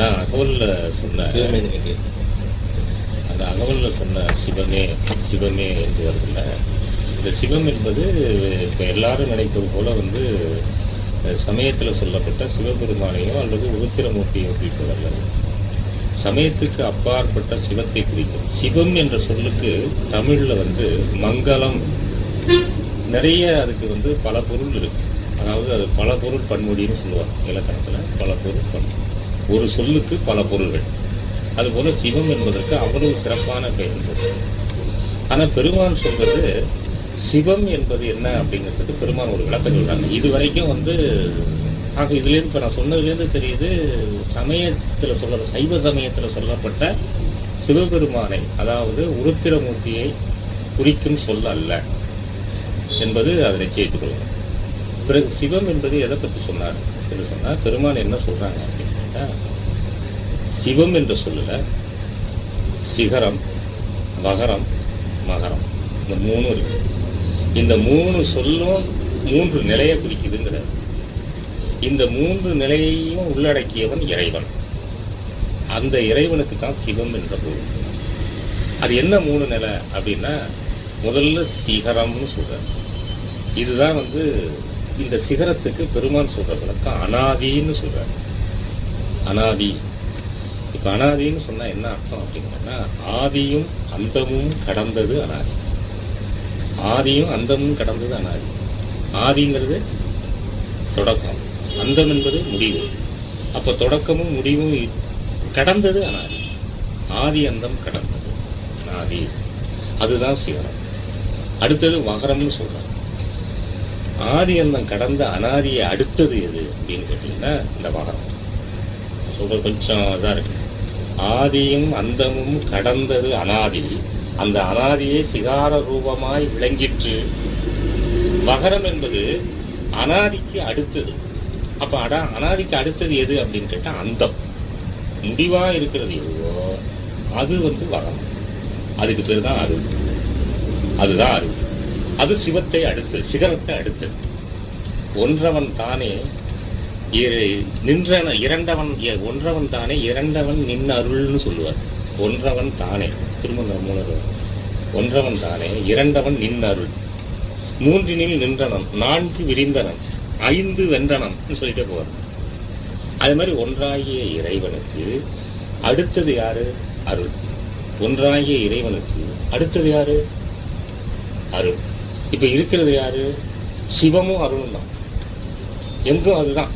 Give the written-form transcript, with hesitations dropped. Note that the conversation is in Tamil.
அகவல்ல சொன்ன அந்த அகவல்ல சொன்ன சிவமே சிவமே என்று வருதுல்ல. இந்த சிவம் என்பது இப்போ எல்லாரும் நினைப்பது போல சமயத்தில் சொல்லப்பட்ட சிவபெருமானையோ அல்லது உருத்திரமூர்த்தியோ குறிப்பதல்ல. சமயத்துக்கு அப்பாற்பட்ட சிவத்தை குறிக்கும். சிவம் என்ற சொல்லுக்கு தமிழ்ல மங்களம் நிறைய, அதுக்கு பல பொருள் இருக்கு. அதாவது அது பல பொருள் பன்மொழின்னு சொல்லுவாங்க இலக்கணத்துல. பல பொருள் பன்மொழி, ஒரு சொல்லுக்கு பல பொருள்கள். அதுபோல சிவம் என்பதற்கு அவ்வளவு சிறப்பான பெயர். ஆனா பெருமான் சொல்றது சிவம் என்பது என்ன அப்படிங்கிறதுக்கு பெருமான் ஒரு விளக்கம் சொல்றாங்க. இது வரைக்கும் ஆக இதுல இப்ப நான் சொன்னதுலேருந்து தெரியுது, சமயத்துல சைவ சமயத்துல சொல்லப்பட்ட சிவபெருமானை, அதாவது உருத்திரமூர்த்தியை குறிக்கும் சொல் அல்ல என்பது அதை நிச்சயித்துக் கொள்ளணும். பிறகு சிவம் என்பது எதை பற்றி சொன்னார் என்று சொன்னா, பெருமான் என்ன சொல்றாங்க அப்படின்னு கேட்டா, சிவம் என்று சொல்லல சிகரம், வகரம், மகரம், இந்த மூணு இருக்கு. இந்த மூணு சொல்லும் மூன்று நிலையை குறிக்குதுங்கிறது. இந்த மூன்று நிலையையும் உள்ளடக்கியவன் இறைவன். அந்த இறைவனுக்கு தான் சிவம் என்ற பொருள். அது என்ன மூணு நிலை அப்படின்னா, முதல்ல சிகரம்னு சொல்ற. இதுதான் இந்த சிகரத்துக்கு பெருமான் சொல்ற விளக்கம் அனாதின்னு சொல்ற. அனாதி. இப்ப அனாதின்னு சொன்னா என்ன அர்த்தம் அப்படின்னா, ஆதியும் அந்தமும் கடந்தது அனாதி. ஆதியும் அந்தமும் கடந்தது அனாதி. ஆதிங்கிறது தொடக்கம், அந்தம் என்பது முடிவு. அப்ப தொடக்கமும் முடிவும் கடந்தது அனாதி. ஆதி அந்தம் கடந்தது அனாதி. அதுதான் சிவனம். அடுத்தது வகரம்னு சொல்றாங்க. ஆதி அந்தம் கடந்த அனாதியை அடுத்தது எது அப்படின்னு கேட்டீங்கன்னா இந்த வகரம். சொல்ற கொஞ்சம் இதா இருக்கு. ஆதியும் அந்தமும் கடந்தது அனாதி, அந்த அனாதியை சிகார ரூபமாய் விளங்கிற்று. வகரம் என்பது அனாதிக்கு அடுத்தது. அப்ப அனாதிக்கு அடுத்தது எது அப்படின்னு கேட்டா அந்தம். முடிவா இருக்கிறது எதுவோ அது வகரம். அதுக்கு பேர் தான் அறிவு. அதுதான் அறிவு. அது சிவத்தை அடுத்து, சிகரத்தை அடுத்து. ஒன்றவன் தானே நின்றன இரண்டவன், ஒன்றவன் தானே இரண்டவன் நின் அருள்னு சொல்லுவார். ஒன்றவன் தானே, திருமந்திர மூலர். ஒன்றவன் தானே இரண்டவன் நின் அருள். மூன்றினில் நின்றனம், நான்கு விரிந்தனம், ஐந்து வென்றனம் சொல்லிட்டே போவார். அது மாதிரி ஒன்றாகிய இறைவனுக்கு அடுத்தது யாரு? அருள். ஒன்றாகிய இறைவனுக்கு அடுத்தது யாரு? அருள். இப்ப இருக்கிறது யாரு? சிவமும் அருளும் தான். எங்கும் அதுதான்.